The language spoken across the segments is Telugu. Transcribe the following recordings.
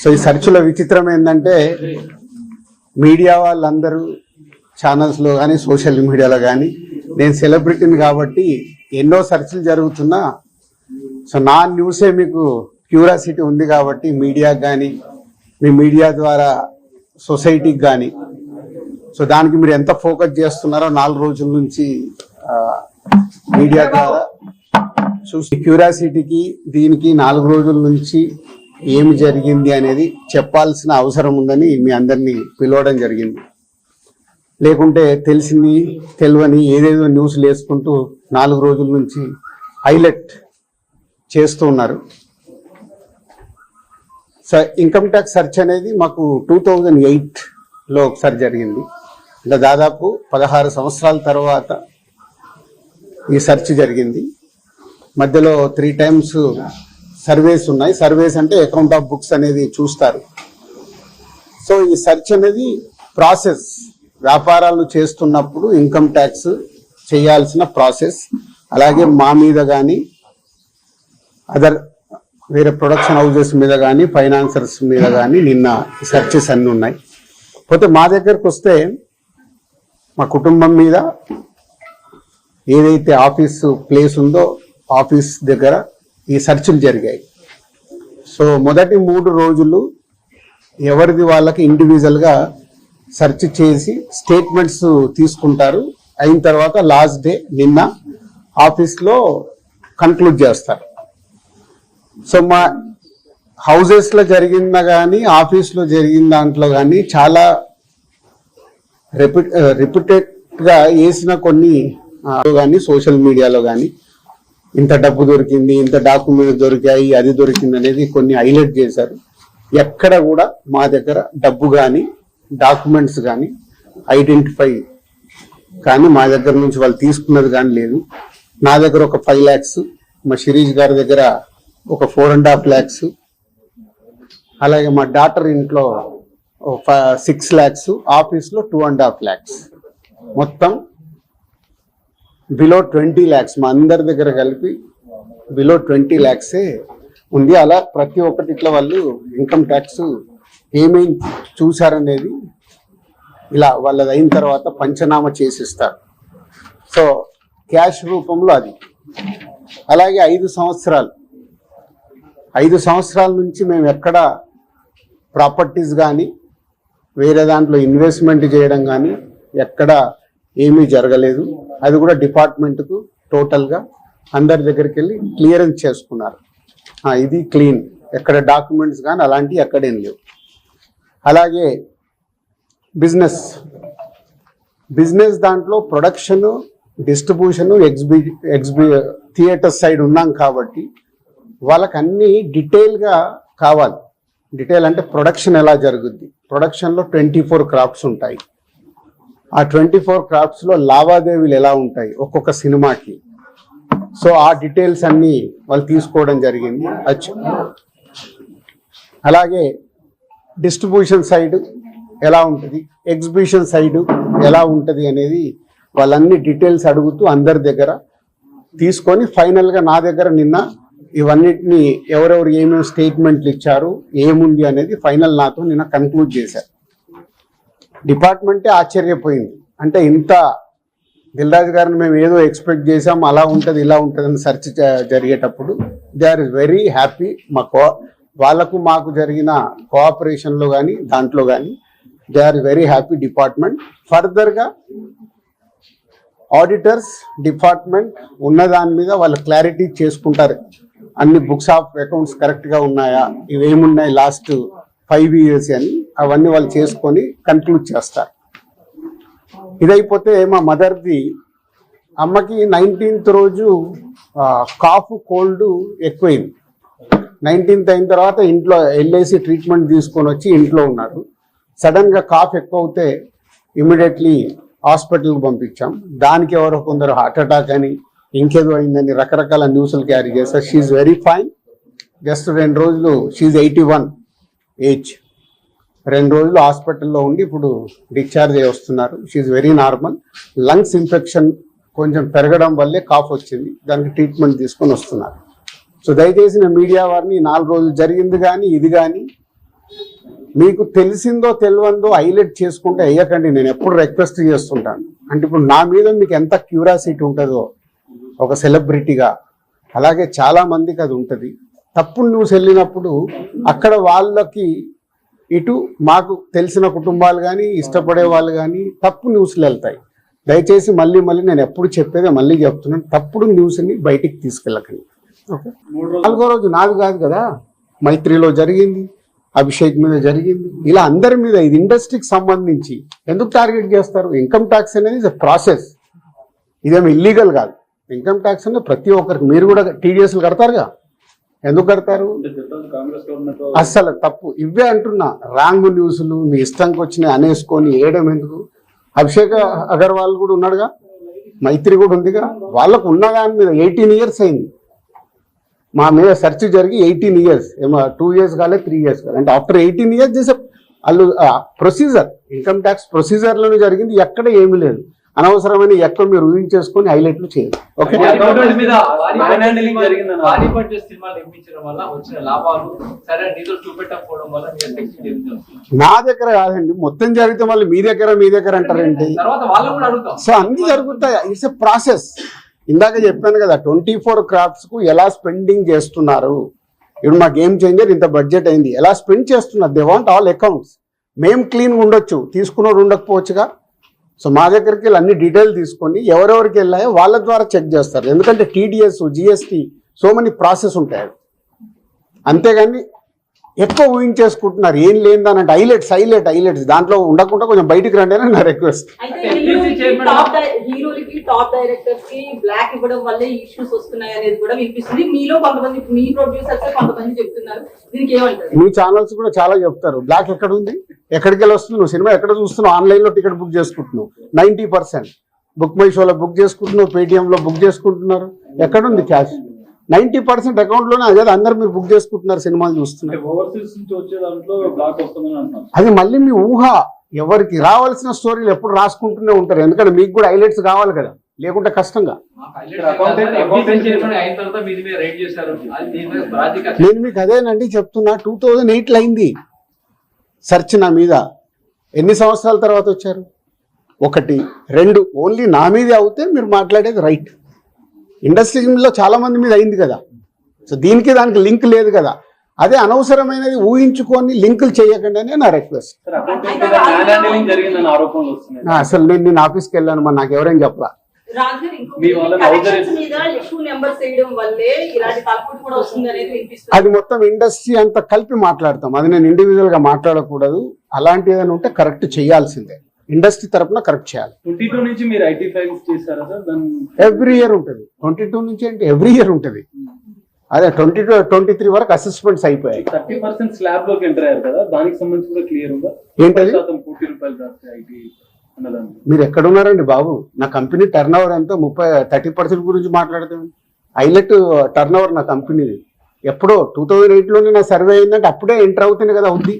సో ఈ సెర్చ్లో విచిత్రం ఏంటంటే మీడియా వాళ్ళందరూ ఛానల్స్లో కానీ సోషల్ మీడియాలో కానీ నేను సెలబ్రిటీని కాబట్టి ఎన్నో సెర్చ్లు జరుగుతున్నా సో నా న్యూసే మీకు క్యూరియాసిటీ ఉంది కాబట్టి మీడియాకి కానీ మీ మీడియా ద్వారా సొసైటీకి కానీ సో దానికి మీరు ఎంత ఫోకస్ చేస్తున్నారో 4 రోజుల నుంచి మీడియా ద్వారా చూసి క్యూరియాసిటీకి దీనికి 4 రోజుల నుంచి ఏమి జరిగింది అనేది చెప్పాల్సిన అవసరం ఉందని మీ అందరినీ పిలవడం జరిగింది. లేకుంటే తెలిసింది తెలియని ఏదేదో న్యూస్లు వేసుకుంటూ 4 రోజుల నుంచి హైలైట్ చేస్తూ ఉన్నారు. ఇన్కమ్ ట్యాక్స్ సెర్చ్ అనేది మాకు 2008లో ఒకసారి జరిగింది. అంటే దాదాపు 16 సంవత్సరాల తర్వాత ఈ సెర్చ్ జరిగింది. మధ్యలో 3 times సర్వేస్ ఉన్నాయి. సర్వేస్ అంటే అకౌంట్ ఆఫ్ బుక్స్ అనేది చూస్తారు. సో ఈ సెర్చ్ అనేది ప్రాసెస్, వ్యాపారాలు చేస్తున్నప్పుడు ఇన్కమ్ ట్యాక్స్ చేయాల్సిన ప్రాసెస్. అలాగే మా మీద కానీ అదర్ వేరే ప్రొడక్షన్ హౌజెస్ మీద కానీ ఫైనాన్సర్స్ మీద కానీ నిన్న సెర్చెస్ అన్నీ ఉన్నాయి. పోతే మా దగ్గరకు వస్తే మా కుటుంబం మీద ఏదైతే ఆఫీసు ప్లేస్ ఉందో ఆఫీస్ దగ్గర ఈ సెర్చ్లు జరిగాయి. సో మొదటి 3 రోజులు ఎవరిది వాళ్ళకి ఇండివిజువల్గా సెర్చ్ చేసి స్టేట్మెంట్స్ తీసుకుంటారు. అయిన తర్వాత లాస్ట్ డే నిన్న ఆఫీస్లో కన్క్లూడ్ చేస్తారు. సో మా హౌజెస్లో జరిగిందా కానీ ఆఫీస్లో జరిగిన దాంట్లో కానీ చాలా రిపీటెడ్గా వేసిన కొన్ని కానీ సోషల్ మీడియాలో కానీ ఇంత డబ్బు దొరికింది, ఇంత డాక్యుమెంట్స్ దొరికాయి, అది దొరికింది అనేది కొన్ని హైలైట్ చేశారు. ఎక్కడ కూడా మా దగ్గర డబ్బు కానీ డాక్యుమెంట్స్ కానీ ఐడెంటిఫై కానీ మా దగ్గర నుంచి వాళ్ళు తీసుకున్నది కానీ లేదు. నా దగ్గర ఒక 5 lakhs, మా శిరీష్ గారి దగ్గర ఒక 4.5 lakhs, అలాగే మా డాటర్ ఇంట్లో 6 lakhs, ఆఫీస్లో 2.5 lakhs, మొత్తం బిలో 20 lakhs మా అందరి దగ్గర కలిపి బిలో 20 lakhs ఉంది. అలా ప్రతి ఒక్కటి ఇట్లా వాళ్ళు ఇన్కమ్ ట్యాక్స్ ఏమేమి చూసారనేది ఇలా వాళ్ళది అయిన తర్వాత పంచనామా చేసిస్తారు. సో క్యాష్ రూపంలో అది. అలాగే 5 సంవత్సరాల నుంచి మేము ఎక్కడ ప్రాపర్టీస్ కానీ వేరే దాంట్లో ఇన్వెస్ట్మెంట్ చేయడం కానీ ఎక్కడ ఏమీ జరగలేదు. అది కూడా డిపార్ట్మెంట్కు టోటల్గా అందరి దగ్గరికి వెళ్ళి క్లియరెన్స్ చేసుకున్నారు. ఇది క్లీన్, ఎక్కడ డాక్యుమెంట్స్ కానీ అలాంటివి ఎక్కడేం లేవు. అలాగే బిజినెస్ దాంట్లో ప్రొడక్షను, డిస్ట్రిబ్యూషను, థియేటర్ సైడ్ ఉన్నాం కాబట్టి వాళ్ళకి అన్నీ డీటెయిల్గా కావాలి. డీటెయిల్ అంటే ప్రొడక్షన్ ఎలా జరుగుద్ది, ప్రొడక్షన్లో 24 crops ఉంటాయి. ఆ 24 cropsలో లావాదేవీలు ఎలా ఉంటాయి ఒక్కొక్క సినిమాకి. సో ఆ డీటెయిల్స్ అన్నీ వాళ్ళు తీసుకోవడం జరిగింది. అలాగే డిస్ట్రిబ్యూషన్ సైడ్ ఎలా ఉంటుంది, ఎగ్జిబిషన్ సైడ్ ఎలా ఉంటుంది అనేది వాళ్ళన్ని డీటెయిల్స్ అడుగుతూ అందరి దగ్గర తీసుకొని ఫైనల్గా నా దగ్గర నిన్న ఇవన్నిటిని ఎవరెవరు ఏమేమి స్టేట్మెంట్లు ఇచ్చారు, ఏముంది అనేది ఫైనల్ నాతో నిన్న కన్క్లూడ్ చేశారు. డిపార్ట్మెంటే ఆశ్చర్యపోయింది. అంటే ఇంత దిల్రాజు గారిని మేము ఏదో ఎక్స్పెక్ట్ చేసాం, అలా ఉంటుంది ఇలా ఉంటుంది అని సెర్చ్ జరిగేటప్పుడు దే ఆర్ వెరీ హ్యాపీ. వాళ్ళకు మాకు జరిగిన కోఆపరేషన్లో కానీ దాంట్లో కానీ they are very happy department. ఫర్దర్గా ఆడిటర్స్ డిపార్ట్మెంట్ ఉన్న దాని మీద వాళ్ళు క్లారిటీ చేసుకుంటారు. అన్ని బుక్స్ ఆఫ్ అకౌంట్స్ కరెక్ట్గా ఉన్నాయా, ఇవేమున్నాయి లాస్ట్ 5 years అని అవన్నీ వాళ్ళు చేసుకొని కన్క్లూడ్ చేస్తారు. ఇదైపోతే మా మదర్ది, అమ్మకి 19th రోజు కాఫ్ కోల్డ్ ఎక్కువైంది. 19th అయిన తర్వాత ఇంట్లో వెళ్ళేసి ట్రీట్మెంట్ తీసుకొని వచ్చి ఇంట్లో ఉన్నారు. సడన్గా కాఫ్ ఎక్కువ అవుతే ఇమీడియట్లీ హాస్పిటల్కి పంపించాం. దానికి ఎవరో కొందరు హార్ట్ అటాక్ అని ఇంకేదో అయిందని రకరకాల న్యూస్లు క్యారీ చేస్తారు. She very fine. జస్ట్ 2 రోజులు, షీఈ్ 81 ఏజ్, 2 రోజులు హాస్పిటల్లో ఉండి ఇప్పుడు డిశ్చార్జ్ అయ్యి వస్తున్నారు. She very normal. Lungs infection కొంచెం పెరగడం వల్లే కాఫ్ వచ్చింది, దానికి ట్రీట్మెంట్ తీసుకొని వస్తున్నారు. సో దయచేసి మీడియా వారిని 4 రోజులు జరిగింది కానీ ఇది కానీ మీకు తెలిసిందో తెలియందో హైలైట్ చేసుకుంటే వేయకండి. నేను ఎప్పుడు రిక్వెస్ట్ చేస్తుంటాను. అంటే ఇప్పుడు నా మీద మీకు ఎంత క్యూరియాసిటీ ఉంటుందో ఒక సెలబ్రిటీగా, అలాగే చాలా మందికి అది ఉంటుంది. తప్పుడు న్యూస్ వెళ్ళినప్పుడు అక్కడ వాళ్ళకి ఇటు మాకు తెలిసిన కుటుంబాలు కానీ ఇష్టపడే వాళ్ళు కానీ తప్పు న్యూస్లు వెళ్తాయి. దయచేసి మళ్ళీ నేను ఎప్పుడు చెప్పేదే మళ్ళీ చెప్తున్నాను, తప్పుడు న్యూస్ని బయటికి తీసుకెళ్ళకండి. ఓకే, 4వ రోజు నాది కాదు కదా, మైత్రిలో జరిగింది, అభిషేక్ మీద జరిగింది, ఇలా అందరి మీద. ఇది ఇండస్ట్రీకి సంబంధించి ఎందుకు టార్గెట్ చేస్తారు? ఇన్కమ్ ట్యాక్స్ అనేది ప్రాసెస్, ఇదేమి ఇల్లీగల్ కాదు. ఇన్కమ్ ట్యాక్స్ అనేది ప్రతి ఒక్కరికి, మీరు కూడా టీడీఎస్లు కడతారుగా, ఎందుకు కడతారు? అస్సలు తప్పు. ఇవే అంటున్నా, రాంగ్ న్యూస్లు మీ ఇష్టంకి వచ్చినాయి అనేసుకొని వేయడం ఎందుకు? అభిషేక్ అగర్వాల్ కూడా ఉన్నాడుగా, మైత్రి కూడా ఉందిగా, వాళ్ళకు ఉన్న దాని మీద 18 years అయింది. మా మీద సెర్చ్ జరిగి 18 years, ఏమో 2 years కాలే 3 years కాలే. అంటే ఆఫ్టర్ 18 years చేసే వాళ్ళు ప్రొసీజర్, ఇన్కమ్ ట్యాక్స్ ప్రొసీజర్లోనే జరిగింది, ఎక్కడ ఏమీ లేదు. అనవసరమైన ఎక్కడ మీరు ఊహించేసుకొని హైలైట్లు చేయదు. ఓకే, నా దగ్గర కాదండి, మొత్తం జరిగితే మళ్ళీ మీ దగ్గర అంటారేంటి? సో అన్ని జరుగుతాయి, ఇట్స్ ఎ ప్రాసెస్. ఇందాక చెప్పాను కదా, 24 crafts కు ఎలా స్పెండింగ్ చేస్తున్నారు. ఇప్పుడు మా గేమ్ చేంజర్ ఇంత బడ్జెట్ అయింది, ఎలా స్పెండ్ చేస్తున్నారు? They want all accounts. మేము క్లీన్గా ఉండొచ్చు, తీసుకున్నోడు ఉండకపోవచ్చుగా. సో మా దగ్గరికి వెళ్ళి అన్ని డీటెయిల్ తీసుకొని ఎవరెవరికి వెళ్ళాయో వాళ్ళ ద్వారా చెక్ చేస్తారు. ఎందుకంటే TDS, GST, so many process ఉంటాయి. అంతేగాని ఎక్కువ ఊహించేసుకుంటున్నారు, ఏం లేదని. హైలైట్స్ దాంట్లో ఉండకుండా కొంచెం బయటికి రండి అని నా రిక్వెస్ట్. హీరోలకి, టాప్ డైరెక్టర్స్ కి బ్లాక్ ఇవ్వడం వల్లే ఇష్యూస్ వస్తున్నాయి అనేది కూడా వినిపిస్తుంది. మీలో కొంతమంది, మీ ప్రొడ్యూసర్స్ కొంతమంది చెప్తున్నారు, దీనికి ఏమంటారు? మీ ఛానల్స్ కూడా చాలా చెప్తారు, బ్లాక్ ఎక్కడ ఉంది, ఎక్కడికి వెళ్ళి వస్తుంది, నువ్వు సినిమా ఎక్కడ చూస్తున్నావు, ఆన్లైన్లో టికెట్ బుక్ చేసుకుంటున్నావు, 90% బుక్ మై షోలో బుక్ చేసుకుంటున్నావు, పేటిఎంలో బుక్ చేసుకుంటున్నారు. ఎక్కడుంది క్యాష్? 90% అకౌంట్లోనే. అదే అందరు మీరు బుక్ చేసుకుంటున్నారు, సినిమాలు చూస్తున్నారు. అది మళ్ళీ మీ ఊహ. ఎవరికి రావాల్సిన స్టోరీలు ఎప్పుడు రాసుకుంటూనే ఉంటారు, ఎందుకంటే మీకు కూడా హైలైట్స్ కావాలి కదా, లేకుంటే కష్టంగా. నేను మీకు అదేనండి చెప్తున్నా, 2008లో అయింది సెర్చ్ నా మీద. ఎన్ని సంవత్సరాల తర్వాత వచ్చారు? 1, 2 ఓన్లీ నా మీదే అవుతే మీరు మాట్లాడేది రైట్. ఇండస్ట్రీలో చాలా మంది మీద అయింది కదా, సో దానికి లింక్ లేదు కదా. అదే అనవసరమైనది ఊహించుకొని లింకులు చేయకండి అని నా రిక్వెస్ట్. అసలు నేను ఆఫీస్కి వెళ్ళాను, మరి నాకు ఎవరైనా చెప్పలా. అది మొత్తం ఇండస్ట్రీ అంతా కలిపి మాట్లాడతాం, అది నేను ఇండివిజువల్ గా మాట్లాడకూడదు. అలాంటి ఏదైనా ఉంటే కరెక్ట్ చేయాల్సిందే, ఇండస్ట్రీ తరపున కరెక్ట్ చేయాలి. 22 నుంచి మీరు ఐటీ ఫైల్స్ చేశారా సార్? ఎవ్రీ ఇయర్ ఉంటుంది. 22 నుంచి అంటే ఎవ్రీ ఇయర్ ఉంటుంది. అదే 22, 23 వరకు అసెస్మెంట్స్ అయిపోయాయి. 30% స్లాబ్ లోకి ఎంటర్ అయ్యారు కదా, దానికి సంబంధించి కూడా క్లియర్ ఉందా? ఏంటది? ₹40 ఐటీ అన్నదాన్ని. మీరు ఎక్కడున్నారండి బాబు? నా కంపెనీ టర్న్ ఓవర్ ఎంతో 30% గురించి మాట్లాడతాం. హైలైట్ టర్న్ ఓవర్ నా కంపెనీది. ఎప్పుడో 2008లోనే నా సర్వే అయిందంటే అప్పుడే ఎంటర్ అవుతుంది కదా ఉంది.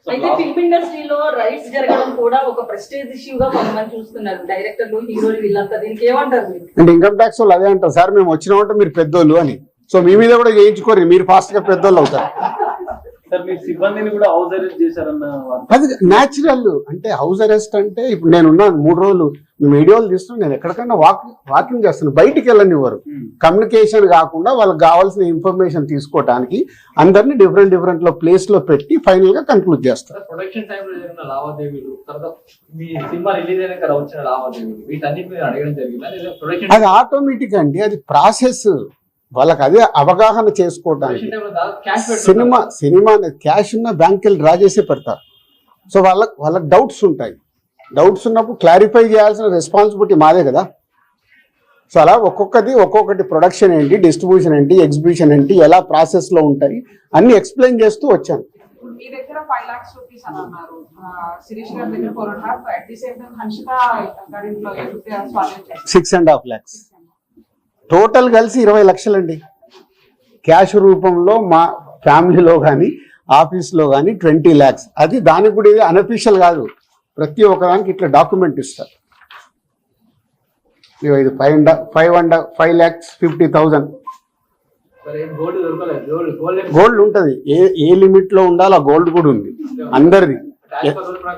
అయితే ఫిల్మ్ ఇండస్ట్రీలో రైట్స్ జరగడం కూడా ఒక ప్రెస్టేజ్ ఇష్యూగా కొంతమంది చూస్తున్నారు, డైరెక్టర్లు, హీరోలు, వీళ్ళంతా. దీనికి ఏమంటారు? అంటే ఇన్కమ్ ట్యాక్స్ వాళ్ళు అదే అంటారు, సార్ మేము వచ్చినామంటే మీరు పెద్దోళ్ళు అని. సో మీ మీద కూడా చేయించుకోరు, మీరు ఫాస్ట్ గా పెద్దోళ్ళు అవుతారు. సిబ్బందిని కూడా హౌస్ అరెస్ట్ చేశారన్న. అది న్యాచురల్. అంటే హౌస్ అరెస్ట్ అంటే ఇప్పుడు నేను ఉన్నాను 3 రోజులు, మేము వీడియోలు తీస్తున్నాం, నేను ఎక్కడికైనా వాకింగ్ చేస్తాను, బయటికి వెళ్ళనివ్వరు. కమ్యూనికేషన్ కాకుండా వాళ్ళకి కావాల్సిన ఇన్ఫర్మేషన్ తీసుకోవడానికి అందరినీ డిఫరెంట్ లో ప్లేస్ లో పెట్టి ఫైనల్ గా కన్క్లూడ్ చేస్తారు. ప్రొడక్షన్ టైంలో జరిగిన లావాదేవీలు, తర్వాత మీ సినిమా రిలీజ్ అయినాక వచ్చిన లావాదేవీలు, వీటన్నిటి మీద అడగడం జరిగింది. అది ఆటోమేటిక్ అండి, అది ప్రాసెస్. వాళ్ళకి అదే అవగాహన చేసుకోవడానికి. సినిమా క్యాష్ ఉన్న బ్యాంక్ వెళ్ళి డ్రా చేసి పెడతారు. సో వాళ్ళకి డౌట్స్ ఉంటాయి. డౌట్స్ ఉన్నప్పుడు క్లారిఫై చేయాల్సిన రెస్పాన్సిబిలిటీ మాదే కదా. సో అలా ఒక్కొక్కటి ప్రొడక్షన్ ఏంటి, డిస్ట్రిబ్యూషన్ ఏంటి, ఎగ్జిబిషన్ ఏంటి, ఎలా ప్రాసెస్లో ఉంటాయి అన్ని ఎక్స్ప్లెయిన్ చేస్తూ వచ్చాను. మీ దగ్గర 5 lakhs rupees అని అన్నారు, శిరీష్ గారి దగ్గర 4.5, at the same time Hansika గారింట్లో 6.5 lakhs. టోటల్ కలిసి 20 లక్షలండి. క్యాష్ రూపంలో మా ఫ్యామిలీలో కానీ ఆఫీస్లో కానీ 20 lakhs. అది దానికి కూడా ఇది అనఫీషియల్ కాదు, ప్రతి ఒక్కదానికి ఇట్లా డాక్యుమెంట్ ఇస్తారు. ఇది 5,50,000. సరే గోల్డ్ దొరకలేదు గోల్డ్ గోల్డ్ ఉంటది, ఏ లిమిట్ లో ఉండాలో ఆ గోల్డ్ కూడా ఉంది అందరిది. ట్రాన్స్ఫర్ రూల్ ప్రకారం